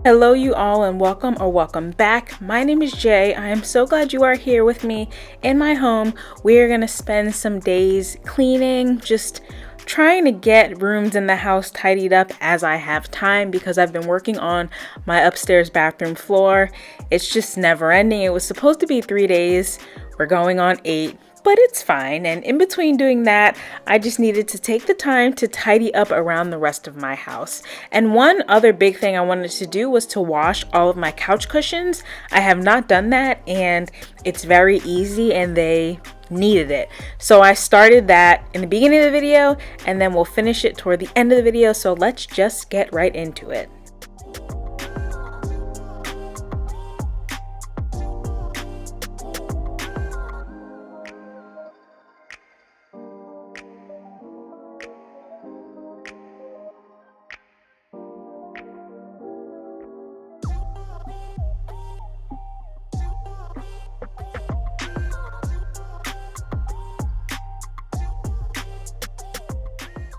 Hello you all and welcome back. My name is Jay. I am so glad you are here with me in my home. We are going to spend some days cleaning, just trying to get rooms in the house tidied up as I have time because I've been working on my upstairs bathroom floor. It's just never ending. It was supposed to be 3 days. We're going on 8. But it's fine, and in between doing that, I just needed to take the time to tidy up around the rest of my house. And one other big thing I wanted to do was to wash all of my couch cushions. I have not done that, and it's very easy, and they needed it. So I started that in the beginning of the video, and then we'll finish it toward the end of the video, so let's just get right into it.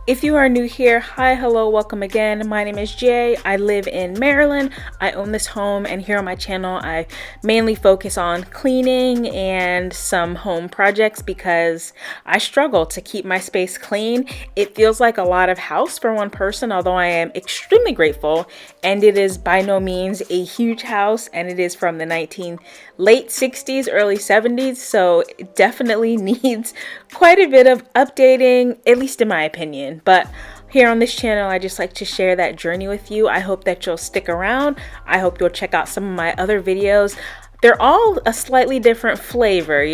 If you are new here, hi, hello, welcome again. My name is Jay. I live in Maryland. I own this home, and here on my channel, I mainly focus on cleaning and some home projects because I struggle to keep my space clean. It feels like a lot of house for one person, although I am extremely grateful, and it is by no means a huge house, and it is from the late 60s, early 70s, so it definitely needs quite a bit of updating, at least in my opinion. But here on this channel, I just like to share that journey with you. I hope that you'll stick around. I hope you'll check out some of my other videos. They're all a slightly different flavor,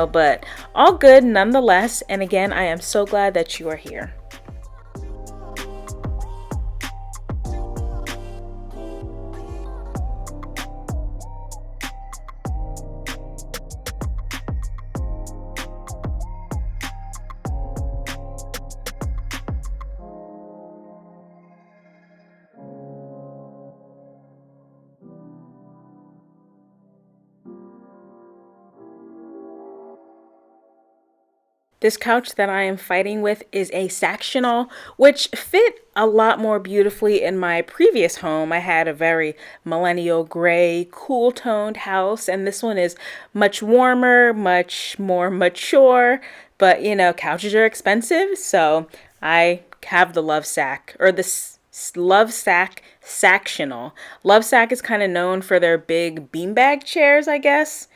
but all good nonetheless. And again, I am so glad that you are here. This couch that I am fighting with is a sectional, which fit a lot more beautifully in my previous home. I had a very millennial gray, cool toned house, and this one is much warmer, much more mature. But couches are expensive, so I have the Lovesac, or the Lovesac sectional. Lovesac is kind of known for their big beanbag chairs, I guess.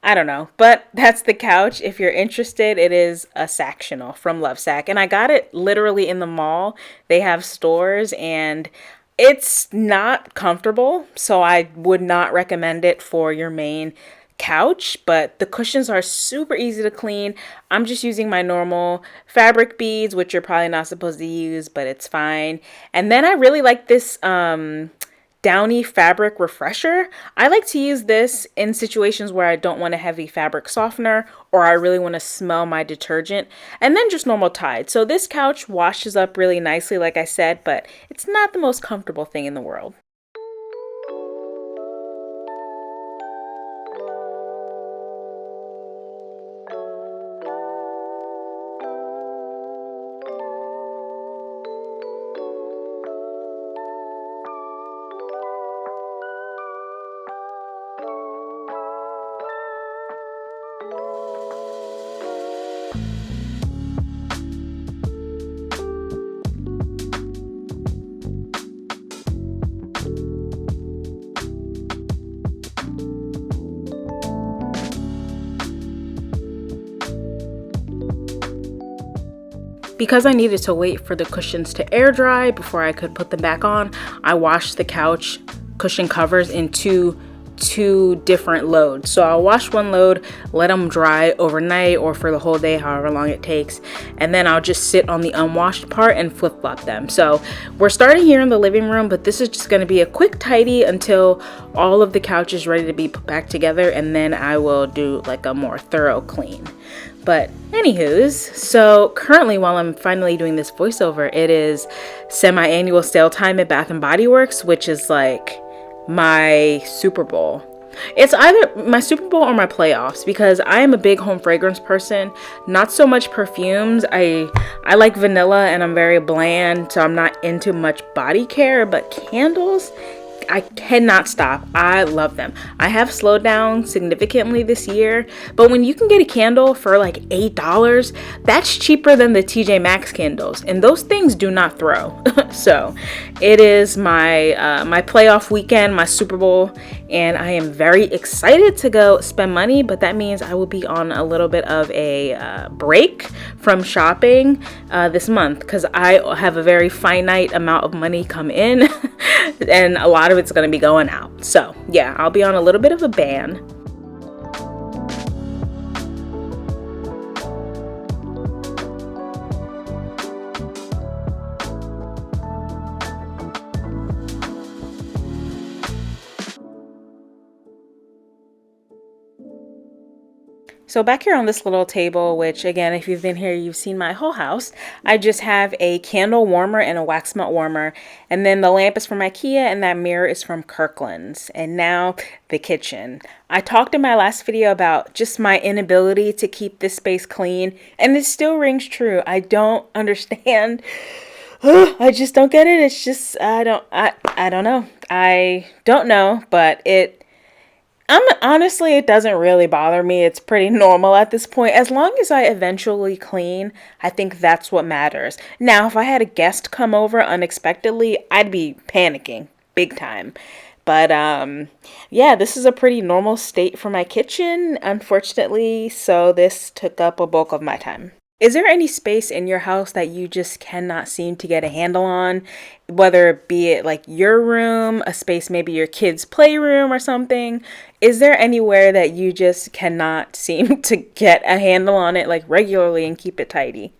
I don't know, but that's the couch. If you're interested, it is a sectional from Lovesac, and I got it literally in the mall. They have stores, and it's not comfortable, so I would not recommend it for your main couch, but the cushions are super easy to clean. I'm just using my normal fabric beads, which you're probably not supposed to use, but it's fine. And then I really like this Downy fabric refresher. I like to use this in situations where I don't want a heavy fabric softener or I really want to smell my detergent, and then just normal Tide. So this couch washes up really nicely, like I said, but it's not the most comfortable thing in the world. Because I needed to wait for the cushions to air dry before I could put them back on, I washed the couch cushion covers in two different loads. So I'll wash one load, let them dry overnight or for the whole day, however long it takes, and then I'll just sit on the unwashed part and flip-flop them. So we're starting here in the living room, but this is just going to be a quick tidy until all of the couch is ready to be put back together, and then I will do like a more thorough clean. But anywho's, so currently while I'm finally doing this voiceover, it is semi-annual sale time at Bath & Body Works, which is like my Super Bowl. It's either my Super Bowl or my playoffs because I am a big home fragrance person, not so much perfumes. I like vanilla and I'm very bland, so I'm not into much body care, but candles, I cannot stop. I love them. I have slowed down significantly this year, but when you can get a candle for like $8, that's cheaper than the TJ Maxx candles, and those things do not throw. So it is my playoff weekend, my Super Bowl, and I am very excited to go spend money, but that means I will be on a little bit of a break from shopping this month because I have a very finite amount of money come in and a lot of it's going to be going out. So yeah, I'll be on a little bit of a ban. So back here on this little table, which again, if you've been here, you've seen my whole house. I just have a candle warmer and a wax melt warmer. And then the lamp is from IKEA and that mirror is from Kirkland's. And now the kitchen. I talked in my last video about just my inability to keep this space clean. And it still rings true. I don't understand. I just don't get it. It's just, I don't know. I don't know, but honestly, it doesn't really bother me. It's pretty normal at this point. As long as I eventually clean, I think that's what matters. Now, if I had a guest come over unexpectedly, I'd be panicking big time. But yeah, this is a pretty normal state for my kitchen, unfortunately. So this took up a bulk of my time. Is there any space in your house that you just cannot seem to get a handle on? Whether it be it like your room, a space, maybe your kid's playroom or something. Is there anywhere that you just cannot seem to get a handle on it like regularly and keep it tidy?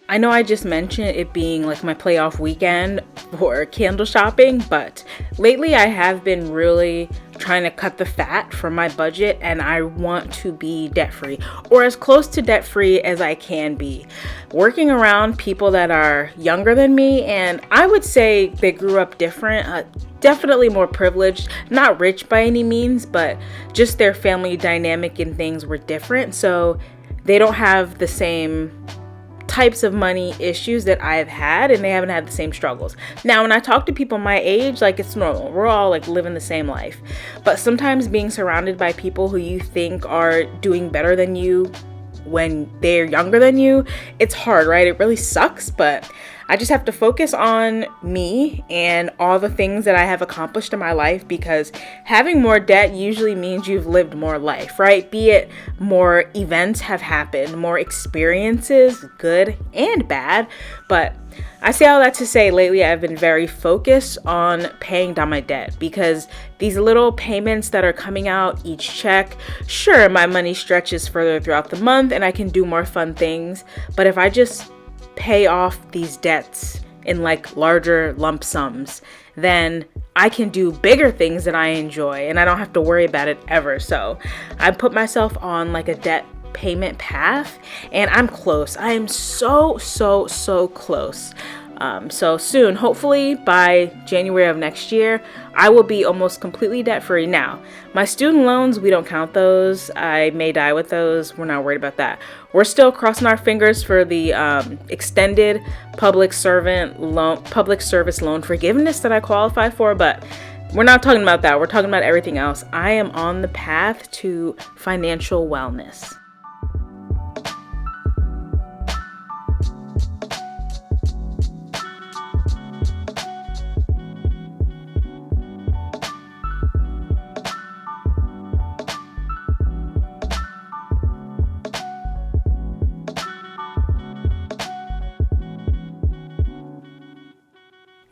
I know I just mentioned it being like my playoff weekend for candle shopping, but lately I have been really trying to cut the fat from my budget and I want to be debt free or as close to debt free as I can be. Working around people that are younger than me, and I would say they grew up different, definitely more privileged, not rich by any means, but just their family dynamic and things were different. So they don't have the same types of money issues that I've had, and they haven't had the same struggles. Now, when I talk to people my age, like it's normal. We're all like living the same life. But sometimes being surrounded by people who you think are doing better than you when they're younger than you, it's hard, right? It really sucks, but I just have to focus on me and all the things that I have accomplished in my life, because having more debt usually means you've lived more life, right? Be it more events have happened, more experiences, good and bad. But I say all that to say lately I've been very focused on paying down my debt, because these little payments that are coming out each check, sure, my money stretches further throughout the month and I can do more fun things. But if I just pay off these debts in like larger lump sums, then I can do bigger things that I enjoy and I don't have to worry about it ever. So I put myself on like a debt payment path and I'm close. I am so close. So soon, hopefully by January of next year, I will be almost completely debt free. Now, my student loans, we don't count those. I may die with those. We're not worried about that. We're still crossing our fingers for the extended public service loan forgiveness that I qualify for, but we're not talking about that. We're talking about everything else. I am on the path to financial wellness.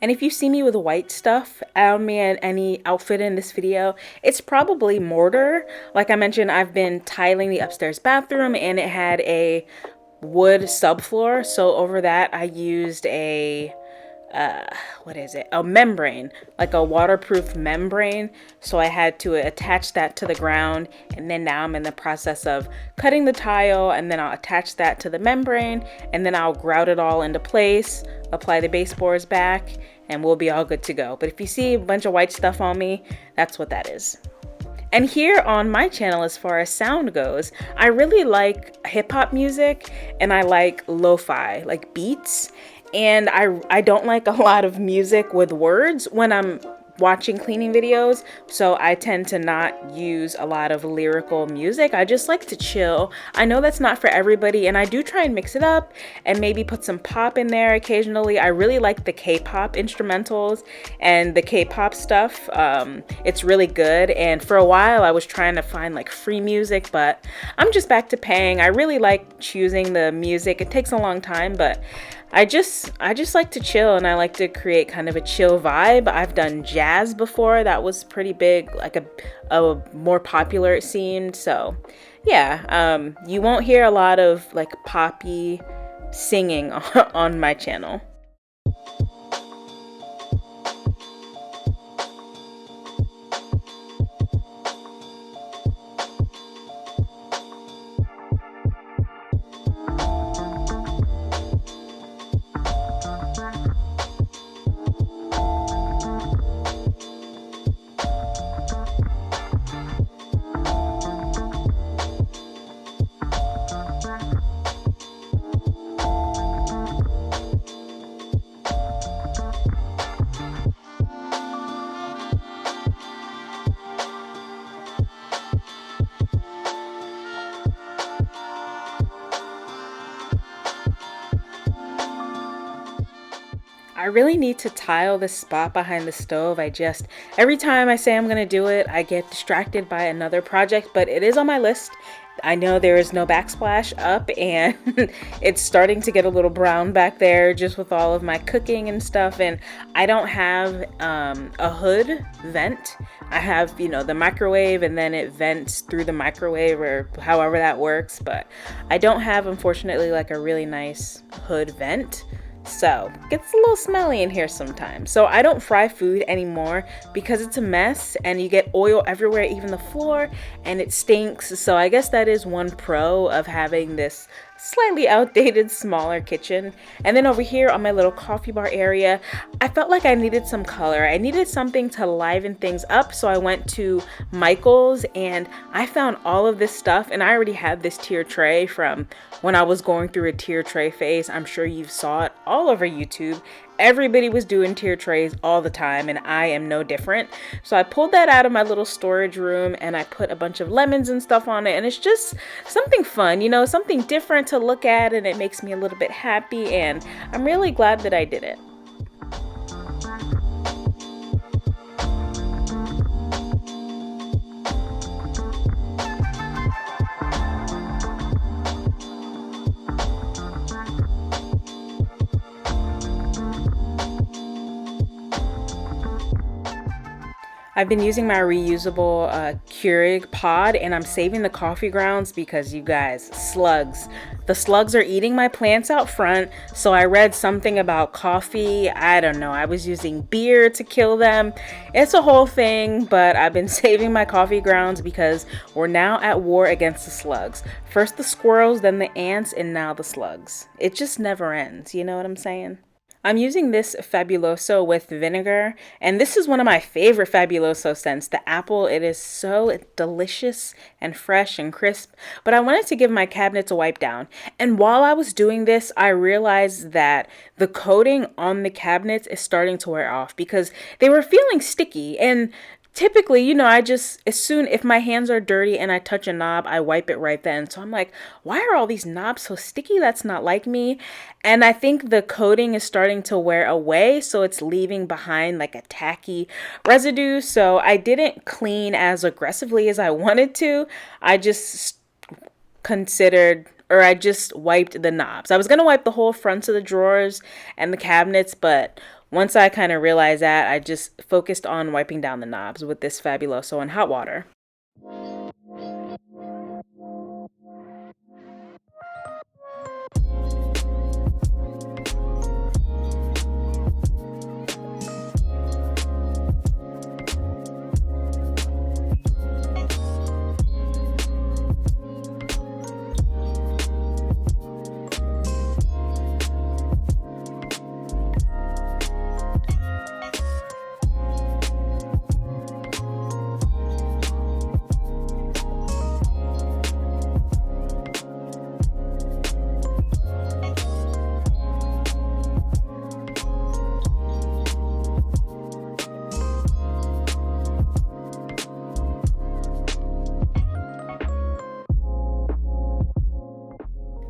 And if you see me with white stuff on me and any outfit in this video, it's probably mortar. Like I mentioned, I've been tiling the upstairs bathroom and it had a wood subfloor. So over that, I used a what is it? A membrane, like a waterproof membrane. So I had to attach that to the ground, and then now I'm in the process of cutting the tile, and then I'll attach that to the membrane, and then I'll grout it all into place, apply the baseboards back, and we'll be all good to go. But if you see a bunch of white stuff on me, that's what that is. And here on my channel, as far as sound goes, I really like hip hop music and I like lo-fi, like beats. And I don't like a lot of music with words when I'm watching cleaning videos, so I tend to not use a lot of lyrical music. I just like to chill. I know that's not for everybody, and I do try and mix it up and maybe put some pop in there occasionally. I really like the K-pop instrumentals and the K-pop stuff. It's really good, and for a while I was trying to find like free music, but I'm just back to paying. I really like choosing the music. It takes a long time, but I just like to chill, and I like to create kind of a chill vibe. I've done jazz before. That was pretty big, like a more popular, it seemed. So yeah, you won't hear a lot of like poppy singing on my channel. I really need to tile the spot behind the stove. Every time I say I'm gonna do it, I get distracted by another project, but it is on my list. I know there is no backsplash up, and it's starting to get a little brown back there just with all of my cooking and stuff. And I don't have a hood vent. I have, the microwave, and then it vents through the microwave or however that works. But I don't have, unfortunately, like a really nice hood vent. So it gets a little smelly in here sometimes. So I don't fry food anymore because it's a mess and you get oil everywhere, even the floor, and it stinks. So I guess that is one pro of having this slightly outdated, smaller kitchen. And then over here on my little coffee bar area, I felt like I needed some color. I needed something to liven things up. So I went to Michael's and I found all of this stuff, and I already had this tier tray from when I was going through a tier tray phase. I'm sure you saw it all over YouTube. Everybody was doing tier trays all the time, and I am no different. So I pulled that out of my little storage room and I put a bunch of lemons and stuff on it, and it's just something fun, something different to look at, and it makes me a little bit happy, and I'm really glad that I did it. I've been using my reusable Keurig pod, and I'm saving the coffee grounds because, you guys, slugs. The slugs are eating my plants out front. So I read something about coffee. I don't know. I was using beer to kill them. It's a whole thing, but I've been saving my coffee grounds because we're now at war against the slugs. First the squirrels, then the ants, and now the slugs. It just never ends. You know what I'm saying? I'm using this Fabuloso with vinegar, and this is one of my favorite Fabuloso scents, the apple. It is so delicious and fresh and crisp, but I wanted to give my cabinets a wipe down. And while I was doing this, I realized that the coating on the cabinets is starting to wear off because they were feeling sticky. And typically, if my hands are dirty and I touch a knob, I wipe it right then. So I'm like, why are all these knobs so sticky? That's not like me. And I think the coating is starting to wear away, so it's leaving behind like a tacky residue. So I didn't clean as aggressively as I wanted to. I just wiped the knobs. I was going to wipe the whole fronts of the drawers and the cabinets, but once I kind of realized that, I just focused on wiping down the knobs with this Fabuloso in hot water.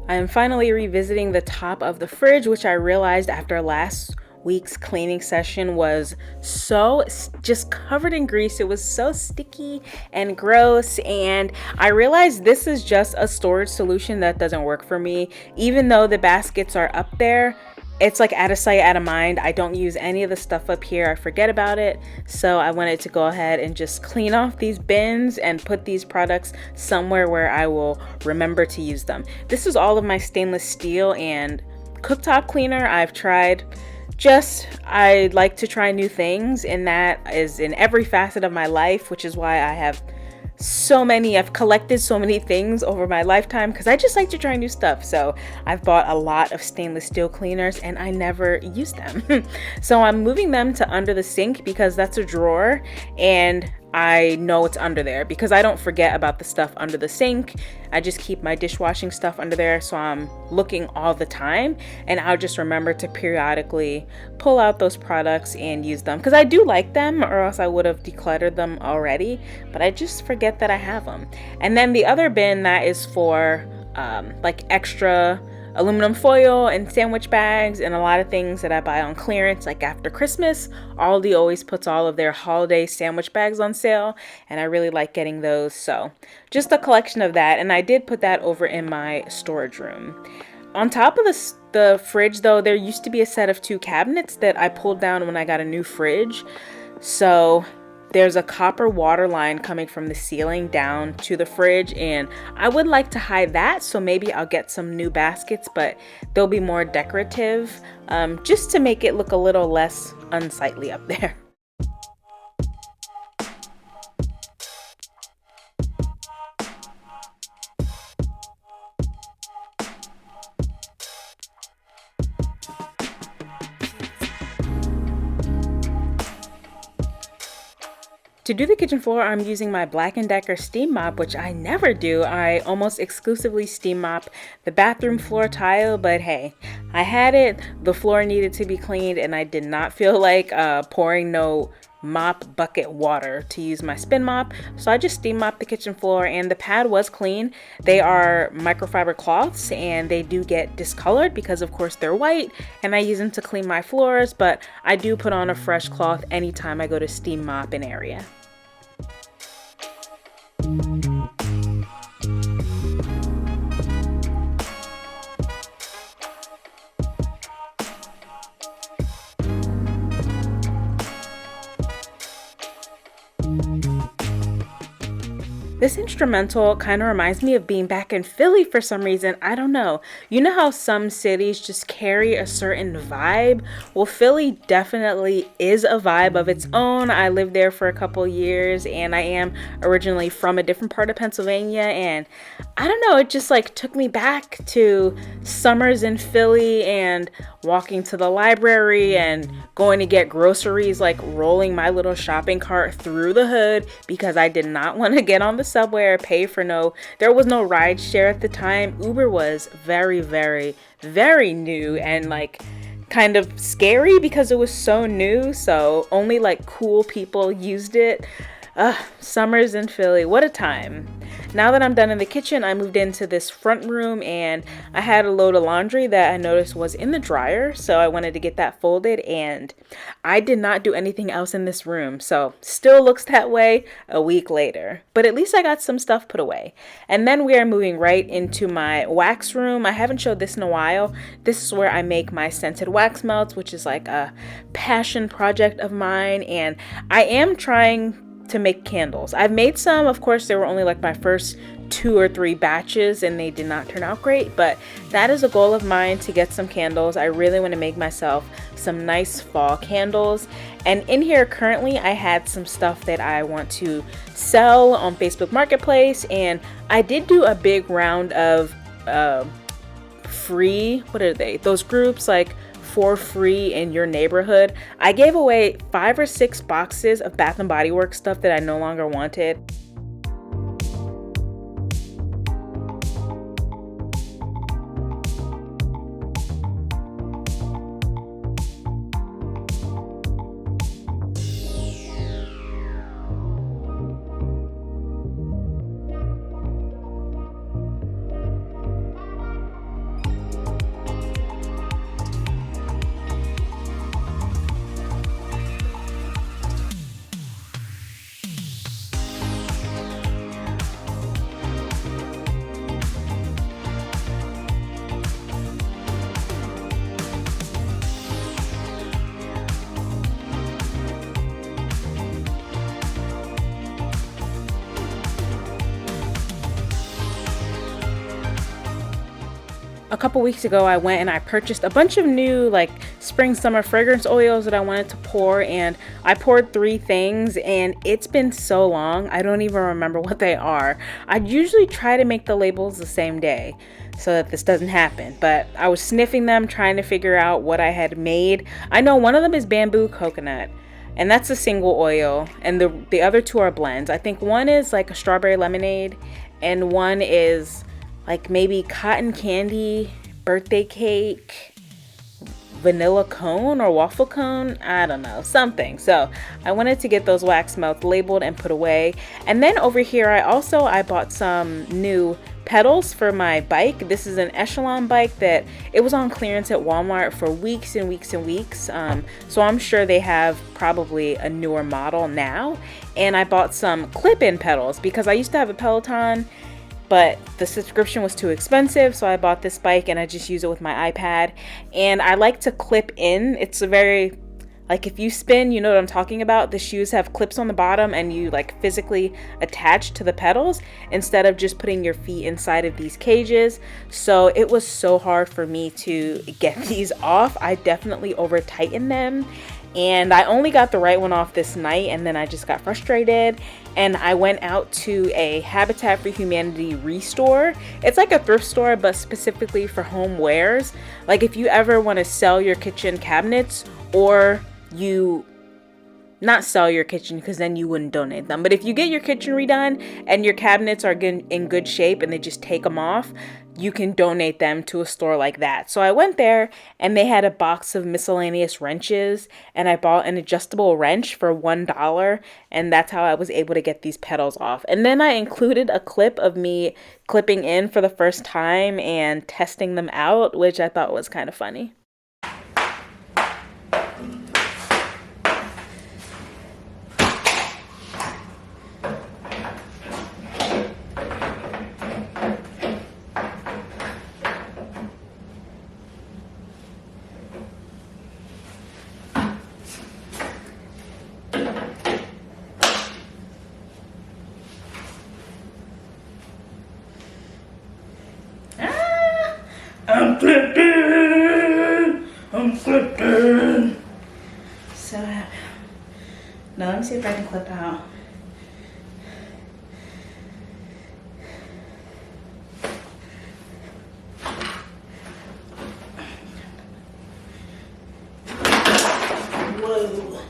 I am finally revisiting the top of the fridge, which I realized after last week's cleaning session was just covered in grease. It was so sticky and gross, and I realized this is just a storage solution that doesn't work for me. Even though the baskets are up there, it's like out of sight, out of mind. I don't use any of the stuff up here. I forget about it. So I wanted to go ahead and just clean off these bins and put these products somewhere where I will remember to use them. This is all of my stainless steel and cooktop cleaner. I've tried I like to try new things, and that is in every facet of my life, which is why I've collected so many things over my lifetime, because I just like to try new stuff. So I've bought a lot of stainless steel cleaners and I never use them. So I'm moving them to under the sink because that's a drawer and I know it's under there because I don't forget about the stuff under the sink. I just keep my dishwashing stuff under there, so I'm looking all the time, and I'll just remember to periodically pull out those products and use them because I do like them, or else I would have decluttered them already, but I just forget that I have them. And then the other bin that is for like extra aluminum foil and sandwich bags and a lot of things that I buy on clearance. Like after Christmas, Aldi always puts all of their holiday sandwich bags on sale, and I really like getting those. So just a collection of that, and I did put that over in my storage room. On top of the fridge though, there used to be a set of 2 cabinets that I pulled down when I got a new fridge. So there's a copper water line coming from the ceiling down to the fridge, and I would like to hide that, so maybe I'll get some new baskets, but they'll be more decorative, just to make it look a little less unsightly up there. To do the kitchen floor, I'm using my Black & Decker steam mop, which I never do. I almost exclusively steam mop the bathroom floor tile, but hey, I had it, the floor needed to be cleaned, and I did not feel like pouring no mop bucket water to use my spin mop, so I just steam mopped the kitchen floor, and the pad was clean. They are microfiber cloths, and they do get discolored because of course they're white, and I use them to clean my floors, but I do put on a fresh cloth anytime I go to steam mop an area. This instrumental kind of reminds me of being back in Philly for some reason. I don't know. You know how some cities just carry a certain vibe? Well, Philly definitely is a vibe of its own. I lived there for a couple years, and I am originally from a different part of Pennsylvania, and I don't know, it just like took me back to summers in Philly and walking to the library and going to get groceries, like rolling my little shopping cart through the hood because I did not want to get on the subway or pay for there was no ride share at the time. Uber was very, very, very new and like kind of scary because it was so new, so only like cool people used it. Summers in Philly, what a time. Now that I'm done in the kitchen, I moved into this front room and I had a load of laundry that I noticed was in the dryer, so I wanted to get that folded, and I did not do anything else in this room, so still looks that way a week later. But at least I got some stuff put away. And then we are moving right into my wax room. I haven't showed this in a while. This is where I make my scented wax melts, which is like a passion project of mine, and I am trying to make candles. I've made some, of course, they were only like my first 2 or 3 batches and they did not turn out great, but that is a goal of mine, to get some candles. I really want to make myself some nice fall candles. And in here currently I had some stuff that I want to sell on Facebook Marketplace, and I did do a big round of free, what are they, those groups like for free in your neighborhood. I gave away 5 or 6 boxes of Bath and Body Works stuff that I no longer wanted. A couple weeks ago I went and I purchased a bunch of new like spring summer fragrance oils that I wanted to pour, and I poured 3 things, and it's been so long I don't even remember what they are. I usually try to make the labels the same day so that this doesn't happen, but I was sniffing them trying to figure out what I had made. I know one of them is bamboo coconut, and that's a single oil, and the other 2 are blends. I think one is like a strawberry lemonade and one is like maybe cotton candy, birthday cake, vanilla cone or waffle cone, I don't know, something. So I wanted to get those wax melts labeled and put away. And then over here I bought some new pedals for my bike. This is an Echelon bike that it was on clearance at Walmart for weeks and weeks and weeks. So I'm sure they have probably a newer model now. And I bought some clip-in pedals because I used to have a Peloton, but the subscription was too expensive, so I bought this bike and I just use it with my iPad. And I like to clip in. It's a very, like, if you spin, you know what I'm talking about. The shoes have clips on the bottom and you like physically attach to the pedals instead of just putting your feet inside of these cages. So it was so hard for me to get these off. I definitely over tightened them, and I only got the right one off this night, and then I just got frustrated and I went out to a Habitat for Humanity restore. It's like a thrift store, but specifically for home wares. Like if you ever want to sell your kitchen cabinets, or you not sell your kitchen because then you wouldn't donate them, but if you get your kitchen redone and your cabinets are in good shape and they just take them off, you can donate them to a store like that. So I went there and they had a box of miscellaneous wrenches, and I bought an adjustable wrench for $1, and that's how I was able to get these pedals off. And then I included a clip of me clipping in for the first time and testing them out, which I thought was kind of funny. I'm clipping. So happy. Now let me see if I can clip out. Whoa.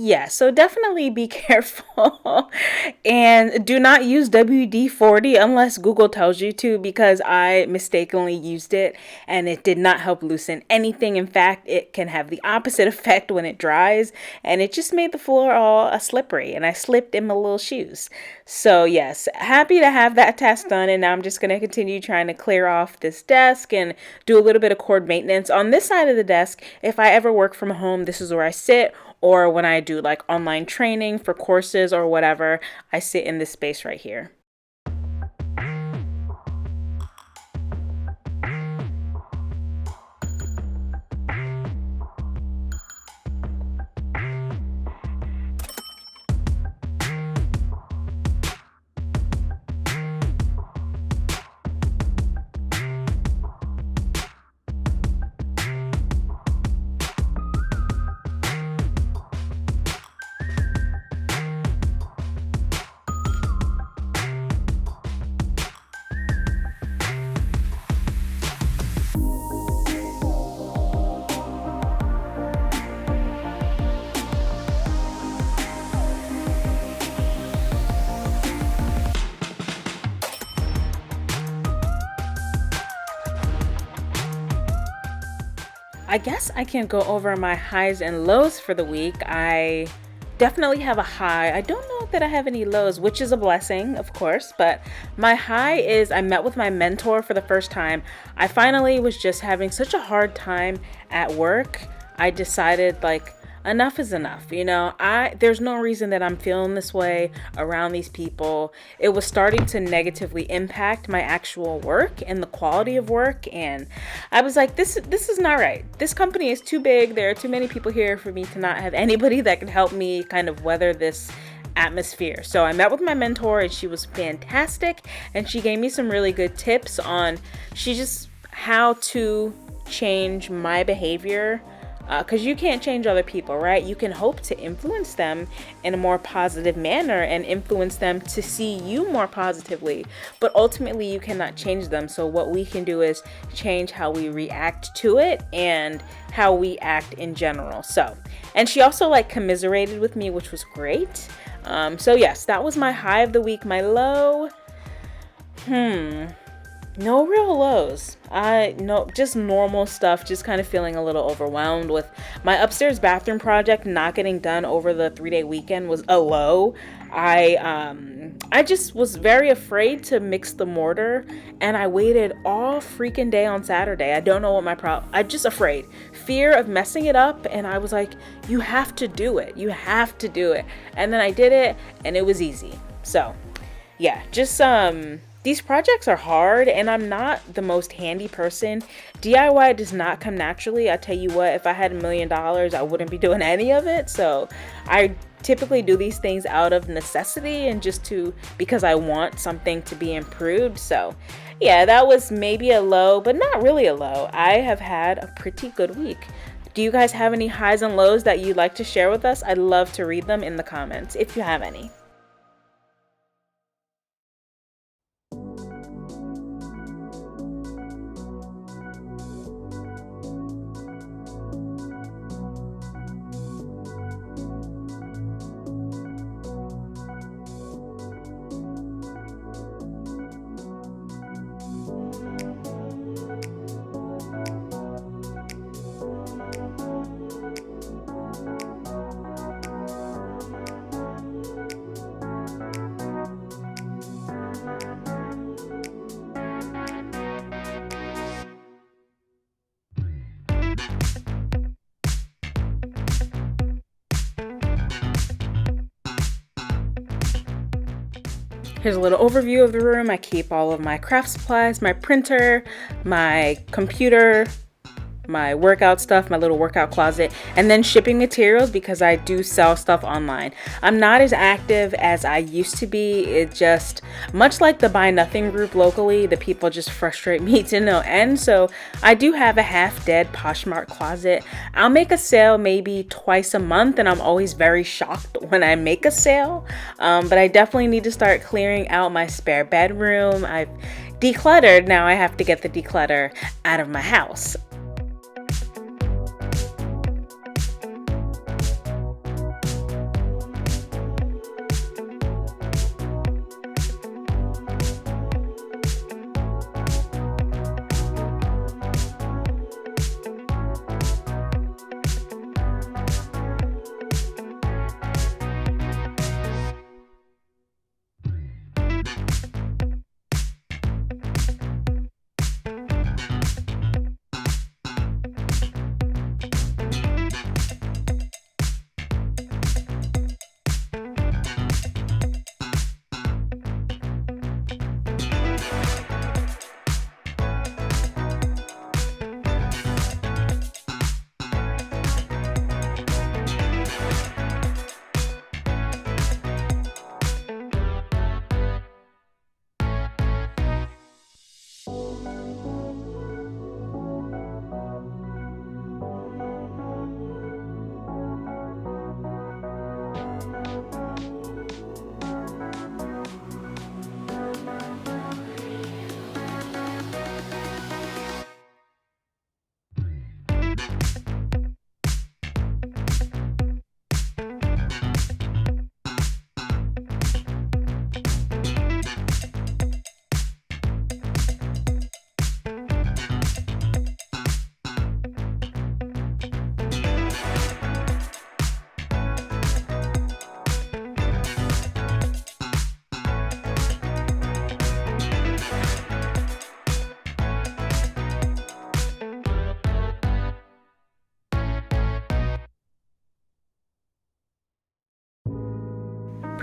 Yeah, so definitely be careful and do not use WD-40 unless Google tells you to, because I mistakenly used it and it did not help loosen anything. In fact, it can have the opposite effect when it dries, and it just made the floor all slippery and I slipped in my little shoes. So, yes, happy to have that task done, and now I'm just going to continue trying to clear off this desk and do a little bit of cord maintenance. On this side of the desk, if I ever work from home, this is where I sit, or when I do like online training for courses or whatever, I sit in this space right here. I guess I can go over my highs and lows for the week. I definitely have a high. I don't know that I have any lows, which is a blessing, of course, but my high is I met with my mentor for the first time. I finally was just having such a hard time at work. I decided like enough is enough. There's no reason that I'm feeling this way around these people. It was starting to negatively impact my actual work and the quality of work, and I was like, this is not right. This company is too big. There are too many people here for me to not have anybody that can help me kind of weather this atmosphere. So I met with my mentor, and she was fantastic, and she gave me some really good tips on how to change my behavior, because you can't change other people, right? You can hope to influence them in a more positive manner and influence them to see you more positively, but ultimately you cannot change them. So what we can do is change how we react to it and how we act in general. So, and she also like commiserated with me, which was great. So yes, that was my high of the week. My low, no real lows. No, just normal stuff, just kind of feeling a little overwhelmed with my upstairs bathroom project not getting done over the 3-day weekend was a low. I just was very afraid to mix the mortar, and I waited all freaking day on Saturday. I don't know what my problem. I'm just afraid. Fear of messing it up, and I was like, you have to do it. You have to do it. And then I did it, and it was easy. So, yeah, just these projects are hard, and I'm not the most handy person. DIY does not come naturally. I tell you what, if I had $1 million, I wouldn't be doing any of it. So I typically do these things out of necessity and because I want something to be improved. So yeah, that was maybe a low, but not really a low. I have had a pretty good week. Do you guys have any highs and lows that you'd like to share with us? I'd love to read them in the comments if you have any. Here's a little overview of the room. I keep all of my craft supplies, my printer, my computer, my workout stuff, my little workout closet, and then shipping materials because I do sell stuff online. I'm not as active as I used to be. It just, much like the Buy Nothing group locally, the people just frustrate me to no end. So I do have a half-dead Poshmark closet. I'll make a sale maybe twice a month, and I'm always very shocked when I make a sale. But I definitely need to start clearing out my spare bedroom. I've decluttered. Now I have to get the declutter out of my house.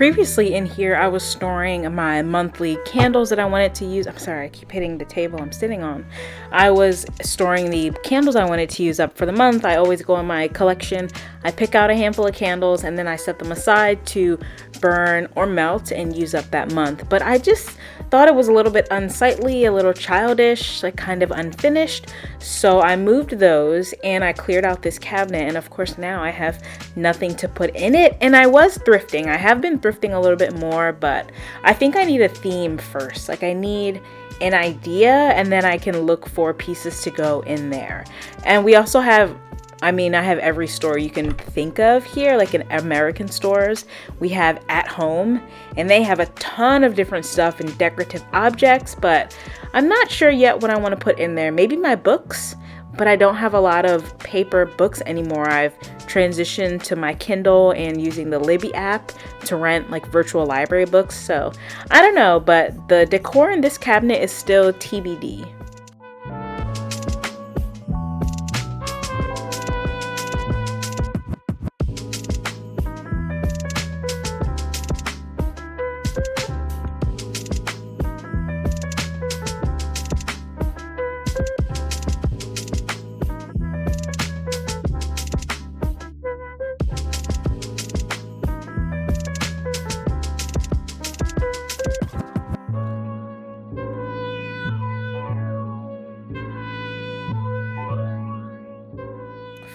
Previously in here, I was storing my monthly candles that I wanted to use. I'm sorry, I keep hitting the table I'm sitting on. I was storing the candles I wanted to use up for the month. I always go in my collection. I pick out a handful of candles and then I set them aside to burn or melt and use up that month. But I just thought it was a little bit unsightly, a little childish, like kind of unfinished. So I moved those and I cleared out this cabinet. And of course now I have nothing to put in it. And I was thrifting. I have been thrifting a little bit more, but I think I need a theme first. Like I need an idea and then I can look for pieces to go in there. And we also have, I have every store you can think of here, like in American stores. We have At Home, and they have a ton of different stuff and decorative objects, but I'm not sure yet what I want to put in there. Maybe my books, but I don't have a lot of paper books anymore. I've transitioned to my Kindle and using the Libby app to rent like virtual library books. So I don't know, but the decor in this cabinet is still TBD.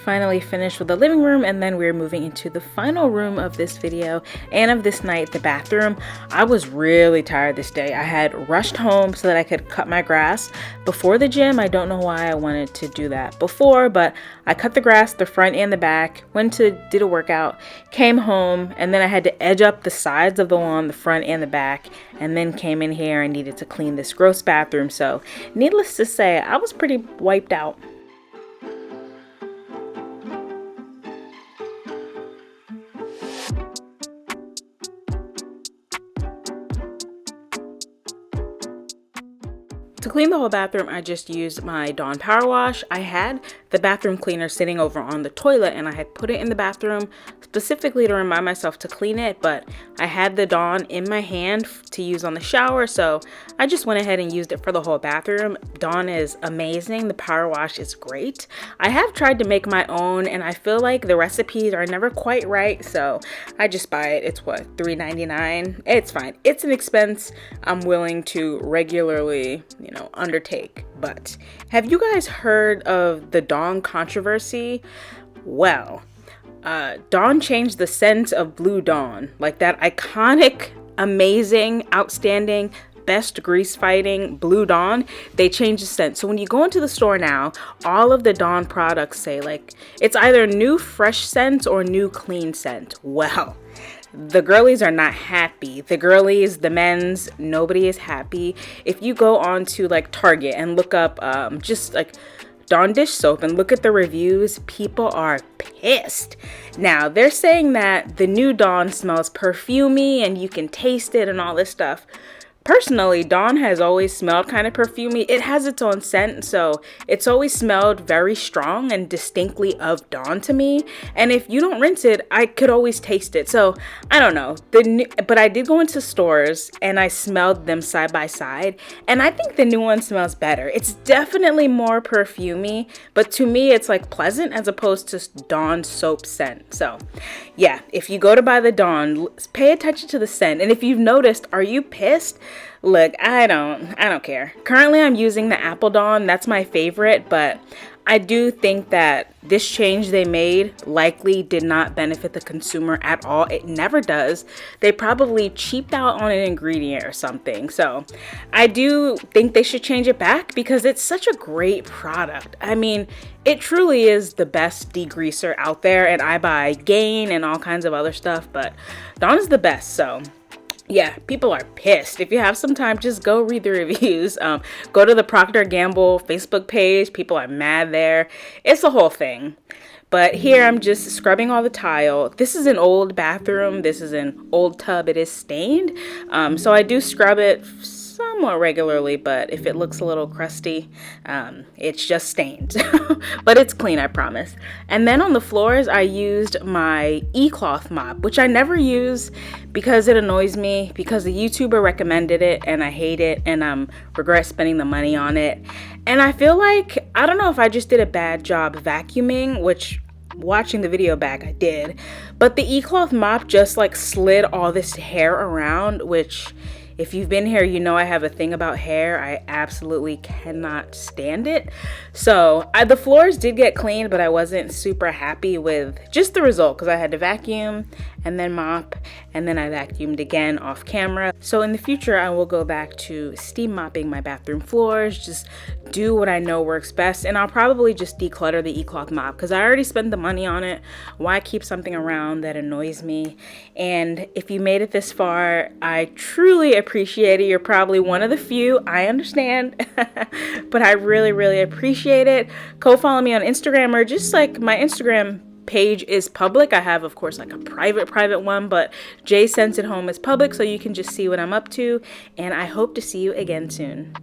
Finally finished with the living room, and then we're moving into the final room of this video and of this night, the bathroom. I was really tired this day. I had rushed home so that I could cut my grass before the gym. I don't know why I wanted to do that before, but I cut the grass, the front and the back, did a workout, came home, and then I had to edge up the sides of the lawn, the front and the back, and then came in here and needed to clean this gross bathroom. So needless to say, I was pretty wiped out. To clean the whole bathroom, I just used my Dawn Power Wash. I had the bathroom cleaner sitting over on the toilet and I had put it in the bathroom specifically to remind myself to clean it, but I had the Dawn in my hand to use on the shower, so I just went ahead and used it for the whole bathroom. Dawn is amazing. The Power Wash is great. I have tried to make my own and I feel like the recipes are never quite right, so I just buy it. It's what, $3.99? It's fine. It's an expense I'm willing to regularly, undertake. But have you guys heard of the Dawn controversy? Well, Dawn changed the scent of Blue Dawn, like that iconic, amazing, outstanding, best grease fighting Blue Dawn. They changed the scent. So when you go into the store now, all of the Dawn products say like it's either new fresh scent or new clean scent. Well, the girlies are not happy. The girlies, the men's, nobody is happy. If you go on to like Target and look up just like Dawn dish soap and look at the reviews, people are pissed. Now, they're saying that the new Dawn smells perfumey and you can taste it and all this stuff. Personally, Dawn has always smelled kind of perfumey. It has its own scent, so it's always smelled very strong and distinctly of Dawn to me. And if you don't rinse it, I could always taste it. So I don't know. But I did go into stores and I smelled them side by side, and I think the new one smells better. It's definitely more perfumey, but to me, it's like pleasant as opposed to Dawn soap scent. So yeah, if you go to buy the Dawn, pay attention to the scent. And if you've noticed, are you pissed? Look, I don't care. Currently, I'm using the Apple Dawn. That's my favorite, but I do think that this change they made likely did not benefit the consumer at all. It never does. They probably cheaped out on an ingredient or something. So I do think they should change it back because it's such a great product. I mean, it truly is the best degreaser out there, and I buy Gain and all kinds of other stuff, but Dawn is the best. So yeah, people are pissed. If you have some time, just go read the reviews. Go to the Procter & Gamble Facebook page. People are mad there. It's a whole thing. But here I'm just scrubbing all the tile. This is an old bathroom. This is an old tub. It is stained. So I do scrub it somewhat regularly, but if it looks a little crusty, it's just stained. But it's clean, I promise. And then on the floors, I used my e-cloth mop, which I never use because it annoys me, because the YouTuber recommended it and I hate it and regret spending the money on it. And I feel like, I don't know if I just did a bad job vacuuming, which watching the video back I did, but the e-cloth mop just like slid all this hair around, which if you've been here, you know I have a thing about hair. I absolutely cannot stand it. So the floors did get cleaned, but I wasn't super happy with just the result because I had to vacuum and then mop, and then I vacuumed again off camera. So in the future, I will go back to steam mopping my bathroom floors, just do what I know works best, and I'll probably just declutter the e-cloth mop because I already spent the money on it. Why keep something around that annoys me? And if you made it this far, I truly appreciate it. You're probably one of the few. I understand, but I really, really appreciate it. Go follow me on Instagram, or just like my Instagram page is public. I have, of course, like a private one, but Jay Sends It Home is public, so you can just see what I'm up to. And I hope to see you again soon.